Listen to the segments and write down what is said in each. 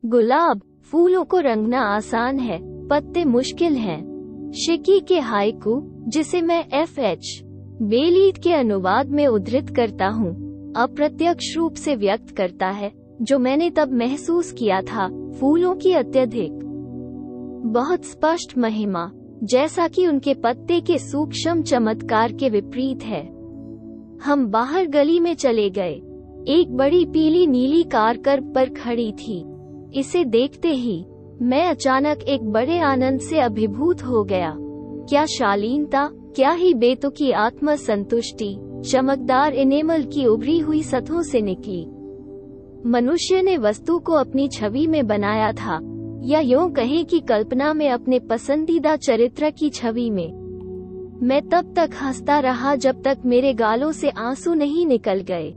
गुलाब फूलों को रंगना आसान है, पत्ते मुश्किल हैं। शिकी के हाइकू, जिसे मैं FH बेलीड के अनुवाद में उद्धृत करता हूँ, अप्रत्यक्ष रूप से व्यक्त करता है जो मैंने तब महसूस किया था, फूलों की अत्यधिक बहुत स्पष्ट महिमा, जैसा कि उनके पत्ते के सूक्ष्म चमत्कार के विपरीत है। हम बाहर गली में चले गए। एक बड़ी पीली नीली कार कर्ब पर खड़ी थी। इसे देखते ही मैं अचानक एक बड़े आनंद से अभिभूत हो गया। क्या शालीनता, क्या ही बेतुकी आत्म संतुष्टि चमकदार इनेमल की उभरी हुई सतहों से निकली। मनुष्य ने वस्तु को अपनी छवि में बनाया था, या यूं कहें कि कल्पना में अपने पसंदीदा चरित्र की छवि में। मैं तब तक हंसता रहा जब तक मेरे गालों से आंसू नहीं निकल गए।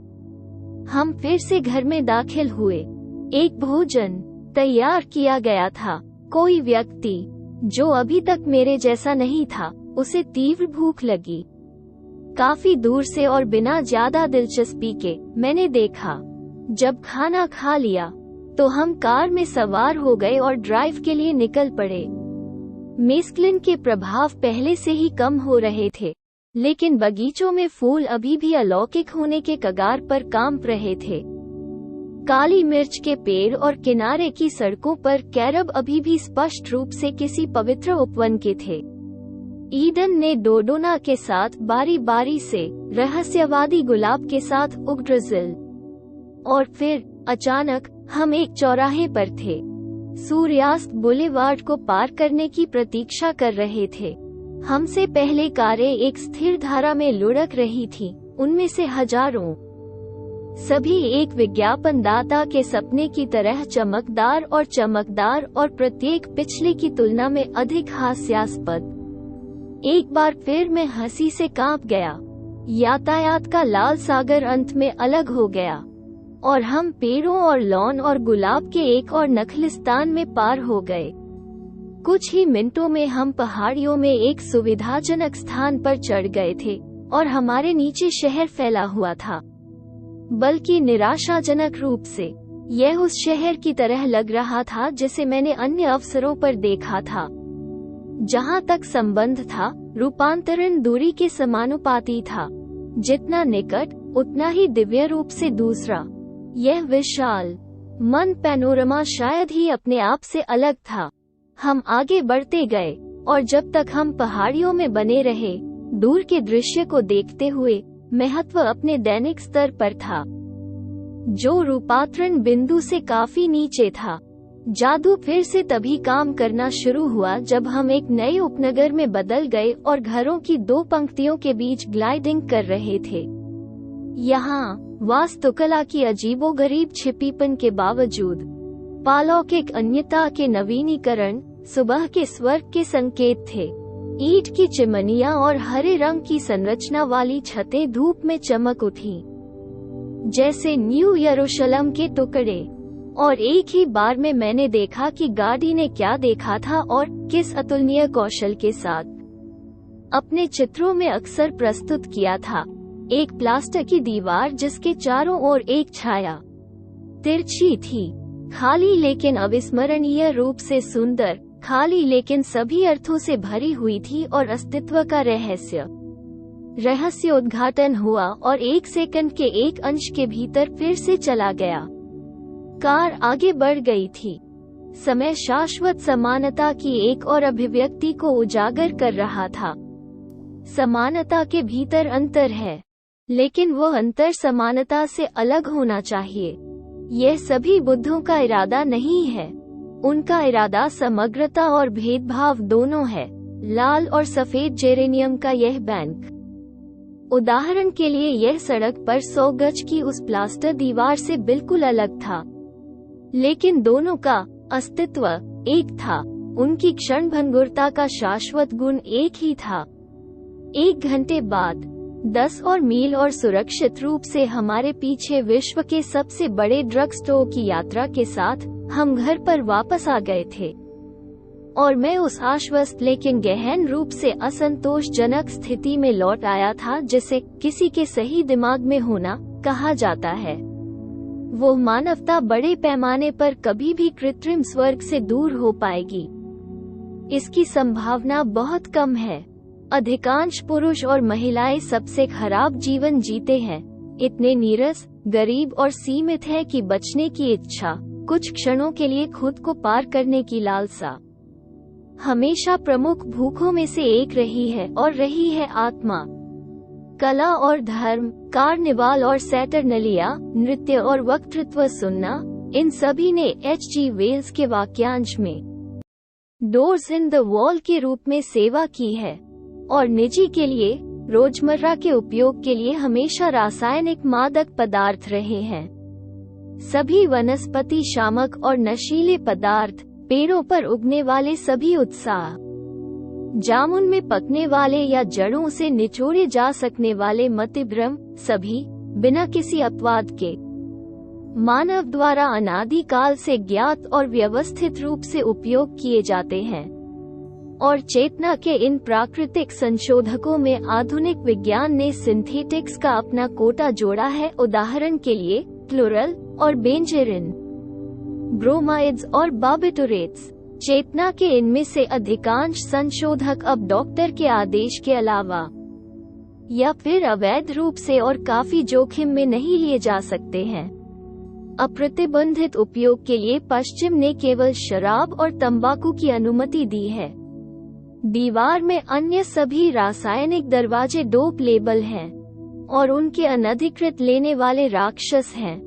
हम फिर से घर में दाखिल हुए। एक भोजन तैयार किया गया था। कोई व्यक्ति जो अभी तक मेरे जैसा नहीं था, उसे तीव्र भूख लगी। काफी दूर से और बिना ज्यादा दिलचस्पी के मैंने देखा। जब खाना खा लिया तो हम कार में सवार हो गए और ड्राइव के लिए निकल पड़े। मेस्क्लिन के प्रभाव पहले से ही कम हो रहे थे, लेकिन बगीचों में फूल अभी भी अलौकिक होने के कगार पर कांप रहे थे। काली मिर्च के पेड़ और किनारे की सड़कों पर कैरब अभी भी स्पष्ट रूप से किसी पवित्र उपवन के थे। ईडन ने डोडोना के साथ बारी बारी से, रहस्यवादी गुलाब के साथ उग्ड्रजिल, और फिर अचानक हम एक चौराहे पर थे। सूर्यास्त बुलेवार्ड को पार करने की प्रतीक्षा कर रहे थे। हमसे पहले कारें एक स्थिर धारा में लुढ़क रही थीं, उनमें से हजारों, सभी एक विज्ञापनदाता के सपने की तरह चमकदार और प्रत्येक पिछले की तुलना में अधिक हास्यास्पद। एक बार फिर मैं हंसी से कांप गया। यातायात का लाल सागर अंत में अलग हो गया और हम पेड़ों और लॉन और गुलाब के एक और नखलिस्तान में पार हो गए। कुछ ही मिनटों में हम पहाड़ियों में एक सुविधाजनक स्थान पर चढ़ गए थे और हमारे नीचे शहर फैला हुआ था। बल्कि निराशाजनक रूप से यह उस शहर की तरह लग रहा था जिसे मैंने अन्य अवसरों पर देखा था। जहां तक संबंध था, रूपांतरण दूरी के समानुपाती था। जितना निकट, उतना ही दिव्य रूप से दूसरा। यह विशाल मन पैनोरमा शायद ही अपने आप से अलग था। हम आगे बढ़ते गए और जब तक हम पहाड़ियों में बने रहे, दूर के दृश्य को देखते हुए, महत्व अपने दैनिक स्तर पर था, जो रूपांतरण बिंदु से काफी नीचे था। जादू फिर से तभी काम करना शुरू हुआ जब हम एक नए उपनगर में बदल गए और घरों की दो पंक्तियों के बीच ग्लाइडिंग कर रहे थे। यहाँ वास्तुकला की अजीबोगरीब छिपीपन के बावजूद पालौकिक अन्यता के नवीनीकरण सुबह के स्वर्ग के संकेत थे। ईंट की चिमनियां और हरे रंग की संरचना वाली छतें धूप में चमक उठी जैसे न्यू यरूशलेम के टुकड़े। और एक ही बार में मैंने देखा कि गाड़ी ने क्या देखा था और किस अतुलनीय कौशल के साथ अपने चित्रों में अक्सर प्रस्तुत किया था। एक प्लास्टर की दीवार जिसके चारों ओर एक छाया तिरछी थी, खाली लेकिन अविस्मरणीय रूप से सुंदर, खाली लेकिन सभी अर्थों से भरी हुई थी और अस्तित्व का रहस्य उद्घाटन हुआ और एक सेकंड के एक अंश के भीतर फिर से चला गया। कार आगे बढ़ गई थी। समय शाश्वत समानता की एक और अभिव्यक्ति को उजागर कर रहा था। समानता के भीतर अंतर है, लेकिन वो अंतर समानता से अलग होना चाहिए। यह सभी बुद्धों का इरादा नहीं है। उनका इरादा समग्रता और भेदभाव दोनों है। लाल और सफेद जेरेनियम का यह बैंक, उदाहरण के लिए, यह सड़क पर 100 गज की उस प्लास्टर दीवार से बिल्कुल अलग था, लेकिन दोनों का अस्तित्व एक था। उनकी क्षणभंगुरता का शाश्वत गुण एक ही था। 1 घंटे बाद 10 और मील और सुरक्षित रूप से हमारे पीछे विश्व के सबसे बड़े ड्रग स्टोर की यात्रा के साथ हम घर पर वापस आ गए थे और मैं उस आश्वस्त लेकिन गहन रूप से असंतोषजनक स्थिति में लौट आया था जिसे किसी के सही दिमाग में होना कहा जाता है। वो मानवता बड़े पैमाने पर कभी भी कृत्रिम स्वर्ग से दूर हो पाएगी। इसकी संभावना बहुत कम है। अधिकांश पुरुष और महिलाएं सबसे खराब जीवन जीते हैं, इतने नीरस, गरीब और सीमित है कि बचने की इच्छा, कुछ क्षणों के लिए खुद को पार करने की लालसा, हमेशा प्रमुख भूखों में से एक रही है और रही है आत्मा। कला और धर्म, कार्निवाल और सैटरनलिया, नृत्य और वक्तृत्व सुनना, इन सभी ने H.G. वेल्स के वाक्यांश में डोर्स इन द वॉल के रूप में सेवा की है और निजी के लिए, रोजमर्रा के उपयोग के लिए हमेशा रासायनिक मादक पदार्थ रहे हैं। सभी वनस्पति शामक और नशीले पदार्थ, पेड़ों पर उगने वाले सभी उत्साह, जामुन में पकने वाले या जड़ों से निचोड़े जा सकने वाले मतिभ्रम, सभी बिना किसी अपवाद के मानव द्वारा अनादि काल से ज्ञात और व्यवस्थित रूप से उपयोग किए जाते हैं। और चेतना के इन प्राकृतिक संशोधकों में आधुनिक विज्ञान ने सिंथेटिक्स का अपना कोटा जोड़ा है। उदाहरण के लिए क्लोरल और बेंजेरिन, ब्रोमाइड्स और बार्बिटुरेट्स। चेतना के इनमें से अधिकांश संशोधक अब डॉक्टर के आदेश के अलावा या फिर अवैध रूप से और काफी जोखिम में नहीं लिए जा सकते हैं। अप्रतिबंधित उपयोग के लिए पश्चिम ने केवल शराब और तंबाकू की अनुमति दी है। दीवार में अन्य सभी रासायनिक दरवाजे डोप लेबल हैं और उनके अनधिकृत लेने वाले राक्षस हैं।